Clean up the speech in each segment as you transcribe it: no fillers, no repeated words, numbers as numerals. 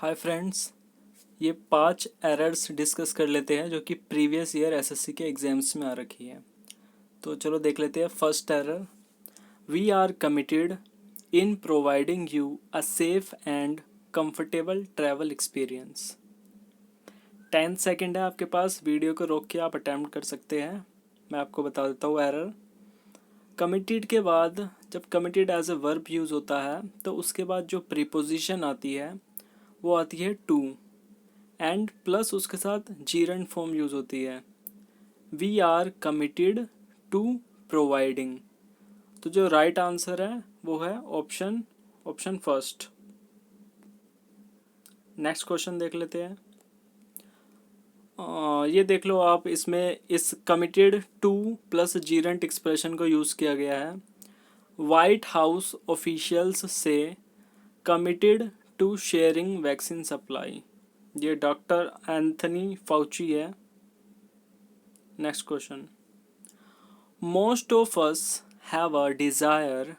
Hi friends, ये 5 errors discuss कर लेते हैं जो कि प्रीवियस ईयर एसएससी के एग्जाम्स में आ रखी है। तो चलो देख लेते हैं। First error, we are committed in providing you a safe and comfortable travel experience. 10 second है आपके पास, वीडियो को रोक के आप अटैम्प्ट कर सकते हैं। मैं आपको बता देता हूँ एरर। कमिटेड के बाद जब committed as a verb use होता है तो उसके बाद जो प्रीपोजिशन आती है वो आती है टू, एंड प्लस उसके साथ जीरंड फॉर्म यूज़ होती है। We are committed to providing. तो जो राइट आंसर है वो है option option first. Next question देख लेते हैं। ये देख लो आप, इसमें इस committed to plus gerund expression को यूज़ किया गया है। वाइट हाउस ऑफिशियल्स से committed to sharing vaccine supply. ये डॉक्टर एंथनी फाउची है। Next question, most of us have a desire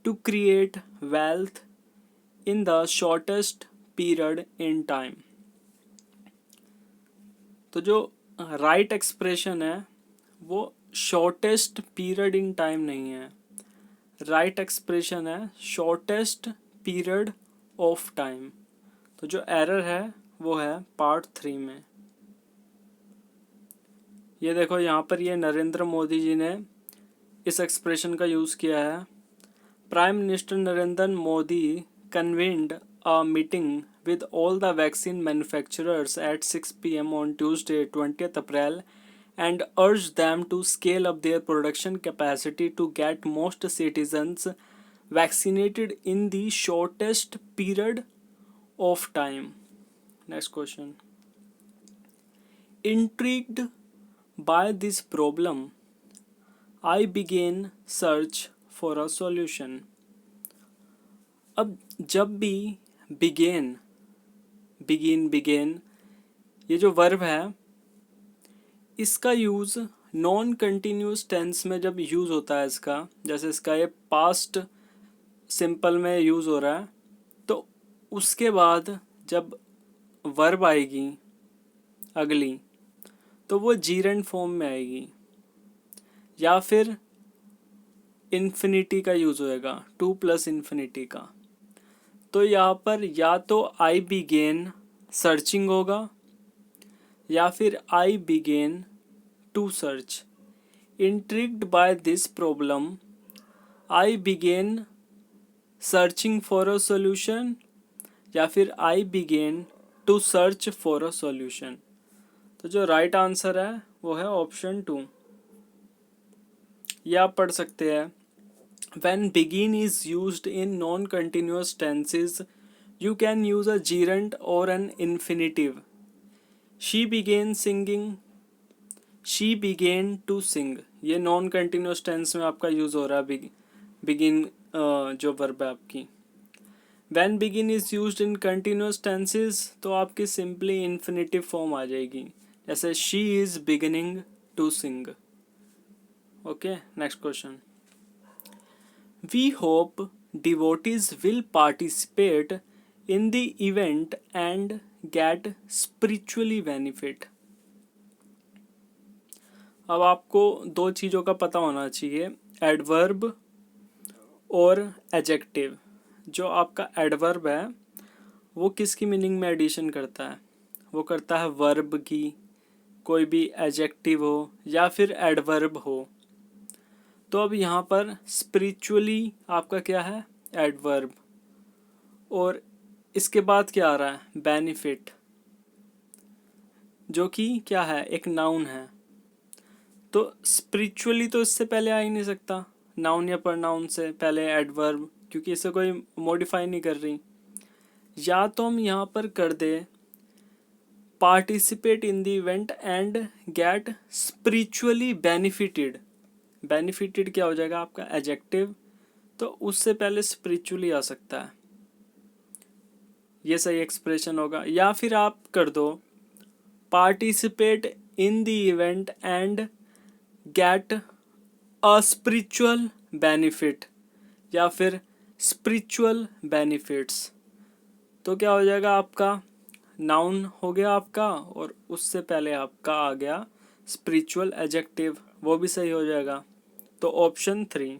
to create wealth in the shortest period in time। तो जो right expression है वो शॉर्टेस्ट पीरियड इन टाइम नहीं है, right expression है shortest period of time. तो जो एरर है वो है पार्ट 3 में। ये देखो यहाँ पर ये नरेंद्र मोदी जी ने इस एक्सप्रेशन का यूज़ किया है। Prime Minister Narendra Modi convened a meeting with all the vaccine manufacturers at 6 p.m. on Tuesday, 20th April, and urged them to scale up their production capacity to get most citizens vaccinated in the shortest period of time. Next question. Intrigued by this problem, I began search for a solution. अब जब भी begin begin ये जो verb है इसका use non continuous tense में जब use होता है इसका, जैसे इसका ये पास्ट सिंपल में यूज़ हो रहा है, तो उसके बाद जब वर्ब आएगी अगली तो वो जीरेंड फॉर्म में आएगी या फिर इन्फिनिटी का यूज़ होएगा, टू प्लस इन्फिनिटी का। तो यहाँ पर या तो आई बिगेन सर्चिंग होगा या फिर I begin to search. Intrigued by this problem I begin searching for a solution या फिर I begin to search for a solution. तो जो राइट आंसर है वो है ऑप्शन 2। ये आप पढ़ सकते हैं। When begin is used in non-continuous tenses, you can use a gerund or an infinitive. She began singing. She began to sing. ये नॉन कंटिन्यूस टेंस में आपका यूज़ हो रहा है बिगिन जो वर्ब है आपकी। When begin is used in continuous tenses तो आपकी सिंपली इन्फिनिटिव फॉर्म आ जाएगी, जैसे she is beginning to sing। Okay, next question. We hope devotees will participate in the event and get spiritually benefit। अब आपको दो चीज़ों का पता होना चाहिए, एडवर्ब और एडजेक्टिव। जो आपका एडवर्ब है वो किसकी मीनिंग में एडिशन करता है? वो करता है वर्ब की, कोई भी एडजेक्टिव हो या फिर एडवर्ब हो। तो अब यहाँ पर स्पिरिचुअली आपका क्या है? एडवर्ब। और इसके बाद क्या आ रहा है? बेनिफिट, जो कि क्या है? एक नाउन है। तो स्पिरिचुअली तो इससे पहले आ ही नहीं सकता, नाउन या प्रोनाउन से पहले एडवर्ब, क्योंकि इसे कोई मॉडिफाई नहीं कर रही। या तो हम यहाँ पर कर दे participate in the event and get spiritually benefited. Benefited क्या हो जाएगा आपका? एडजेक्टिव। तो उससे पहले स्पिरिचुअली आ सकता है, ये सही एक्सप्रेशन होगा। या फिर आप कर दो participate in the event and get a spiritual benefit या फिर स्पिरिचुअल बेनिफिट्स। तो क्या हो जाएगा आपका, नाउन हो गया आपका, और उससे पहले आपका आ गया स्पिरिचुअल एडजेक्टिव, वो भी सही हो जाएगा। तो option 3।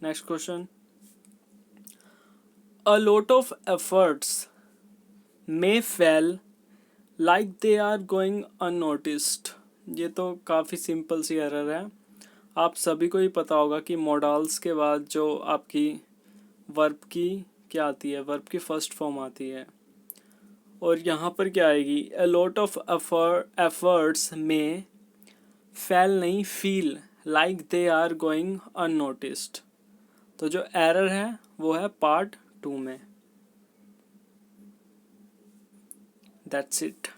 Next question, a lot of efforts may fail like they are going unnoticed. ये तो काफ़ी सिंपल सी एरर है, आप सभी को ही पता होगा कि मॉडल्स के बाद जो आपकी वर्ब की क्या आती है, वर्ब की फर्स्ट फॉर्म आती है, और यहाँ पर क्या आएगी, अ लॉट ऑफ एफर्ट्स में, फेल नहीं feel, like they are going unnoticed. तो जो एरर है वो है पार्ट 2 में। That's it.